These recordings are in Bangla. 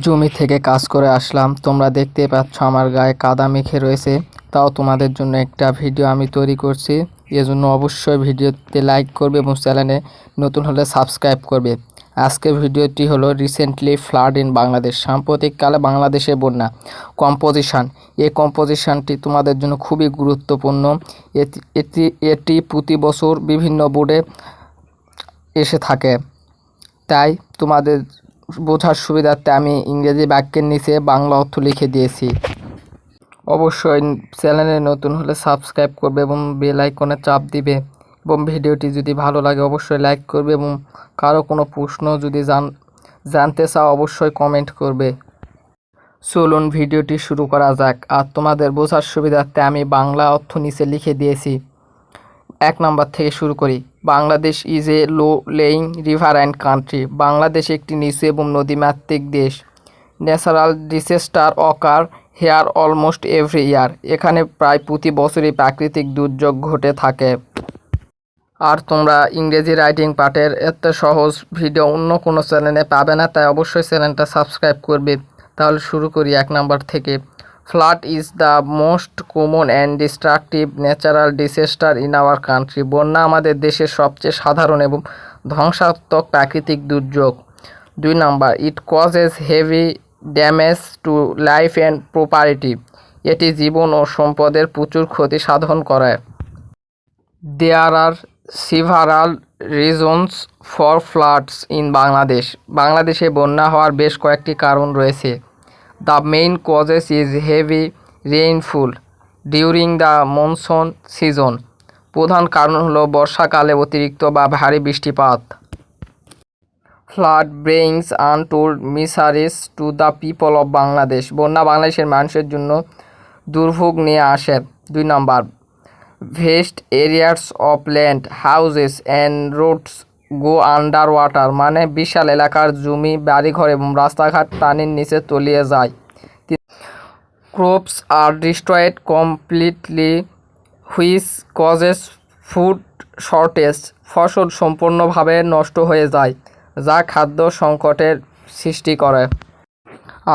জমি থেকে কাজ করে আসলাম। তোমরা দেখতে পাচ্ছ আমার গায়ে কাদা মেখে রয়েছে, তাও তোমাদের জন্য একটা ভিডিও আমি তৈরি করছি। এজন্য অবশ্যই ভিডিওতে লাইক করবে এবং চ্যানেলে নতুন হলে সাবস্ক্রাইব করবে। আজকের ভিডিওটি হলো রিসেন্টলি ফ্লাড ইন বাংলাদেশ, সাম্প্রতিককালে বাংলাদেশে বন্যা কম্পোজিশন। এই কম্পোজিশনটি তোমাদের জন্য খুবই গুরুত্বপূর্ণ। এটি প্রতি বছর বিভিন্ন বোর্ডে এসে থাকে, তাই তোমাদের বোঝার সুবিধার্থে আমি ইংরেজি বাক্যের নিচে বাংলা অর্থ লিখে দিয়েছি। অবশ্যই চ্যানেলে নতুন হলে সাবস্ক্রাইব করবে এবং বেল আইকনে চাপ দিবে, এবং ভিডিওটি যদি ভালো লাগে অবশ্যই লাইক করবে, এবং কারো কোনো প্রশ্ন যদি জানতে চাও অবশ্যই কমেন্ট করবে। চলুন ভিডিওটি শুরু করা যাক। আর তোমাদের বোঝার সুবিধার্থে আমি বাংলা অর্থ নিচে লিখে দিয়েছি। 1 নম্বর থেকে শুরু করি। Bangladesh is a low laying river and country. Bangladesh একটি নিচু এবং নদীমাতৃক দেশ। ন্যাচারাল ডিসাস্টার অকার হেয়ার অলমোস্ট এভরি ইয়ার। এখানে প্রায় প্রতি বছরই প্রাকৃতিক দুর্যোগ ঘটে থাকে। আর তোমরা ইংরেজি রাইটিং পার্টের এত সহজ ভিডিও অন্য কোনো চ্যানেলে পাবে না, তাই অবশ্যই চ্যানেলটা সাবস্ক্রাইব করবে। তাহলে শুরু করি 1 নম্বর থেকে। Flood is the most common and destructive natural disaster in our country. বন্যা আমাদের দেশের সবচেয়ে সাধারণ এবং ধ্বংসাত্মক প্রাকৃতিক দুর্যোগ। 2 নম্বর, it causes heavy damage to life and property. এটি জীবন ও সম্পদের প্রচুর ক্ষতি সাধন করে। There are several reasons for floods in Bangladesh. বাংলাদেশে বন্যা হওয়ার বেশ কয়েকটি কারণ রয়েছে। The main causes is heavy rainfall during the monsoon season. প্রধান কারণ হলো বর্ষাকালে অতিরিক্ত বা ভারী বৃষ্টিপাত। Flood brings untold miseries to the people of Bangladesh. বন্যা বাংলাদেশের মানুষের জন্য দুর্ভোগ নিয়ে আসে। 2 নম্বর, vast areas of land houses and roads go under water. মানে বিশাল এলাকার জমি, বাড়িঘর এবং রাস্তাঘাট পানির নিচে তলিয়ে যায়। Crops are destroyed completely which causes food shortage. ফসল সম্পূর্ণভাবে নষ্ট হয়ে যায়, যা খাদ্য সংকটের সৃষ্টি করে।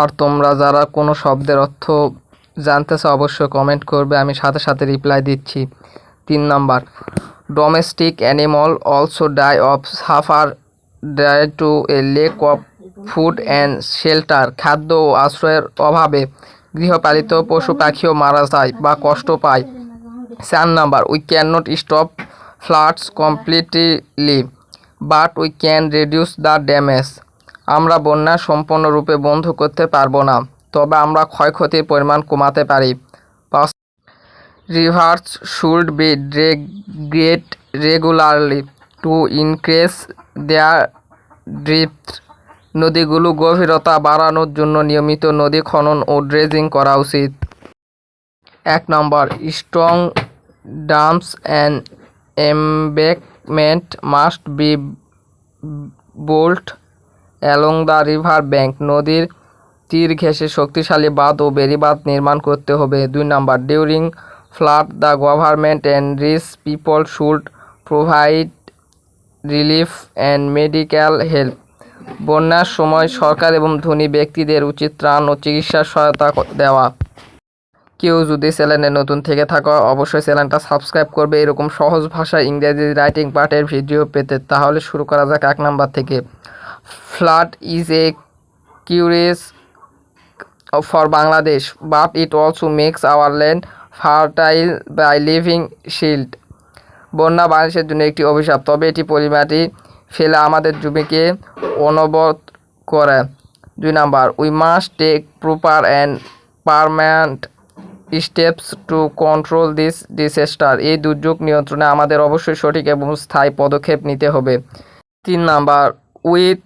আর তোমরা যারা কোনো শব্দের অর্থ জানতে চাও অবশ্যই কমেন্ট করবে, আমি সাথে সাথে রিপ্লাই দিচ্ছি। 3 নম্বর, domestic animal also die of suffer die to a lack of food and shelter. খাদ্য ও আশ্রয়ের অভাবে গৃহপালিত পশু পাখিও মারা যায় বা কষ্ট পায়। 4 নম্বর, we can not stop floods completely but we can reduce the damage. আমরা বন্যা সম্পূর্ণরূপে বন্ধ করতে পারবো না, তবে আমরা ক্ষয়ক্ষতির পরিমাণ কমাতে পারি। 5, rivers should be dredged regularly to increase their depth. নদীগুলো গভীরতা বাড়ানোর জন্য নিয়মিত নদী খনন ও ড্রেজিং করা উচিত। 1 নম্বর, strong dams and embankment must be built along the river bank. নদীর তীর ঘেঁষে শক্তিশালী বাঁধ ও বেড়িবাঁধ নির্মাণ করতে হবে। 2 নম্বর, during flood the government and rich people should provide relief and medical help. বন্যার সময় সরকার এবং ধনী ব্যক্তিদের উচিত ত্রাণ ও চিকিৎসার সহায়তা দেওয়া। কেউ যদি চ্যানেলে নতুন থেকে থাকো অবশ্যই চ্যানেলটা সাবস্ক্রাইব করবে এরকম সহজ ভাষায় ইংরেজি রাইটিং পার্টের ভিডিও পেতে। তাহলে শুরু করা যাক 1 নম্বর থেকে। Flood is a curious for Bangladesh but it also makes our land fertile by living shield. বন্যা বাংলাদেশের জন্য একটি অভিশাপ, তবে এটি পরিমাটি ফেলে আমাদের জমিকে অনবরত করে। 2 নম্বর, we must take proper and permanent steps to control this disaster. এই দুর্যোগ নিয়ন্ত্রণে আমাদের অবশ্যই সঠিক এবং স্থায়ী পদক্ষেপ নিতে হবে। 3 নম্বর, with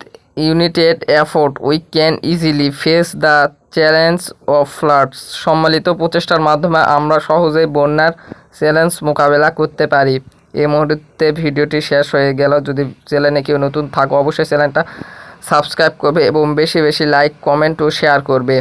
united effort we can easily face the challenge of floods. সম্মিলিত প্রচেষ্টার মাধ্যমে আমরা সহজেই বন্যার চ্যালেঞ্জ মোকাবেলা করতে পারি। এই মুহূর্তে ভিডিওটি শেষ হয়ে গেল। যদি চ্যানেলে কেউ নতুন থাকো অবশ্যই চ্যানেলটা সাবস্ক্রাইব করবে এবং বেশি বেশি লাইক, কমেন্ট ও শেয়ার করবে।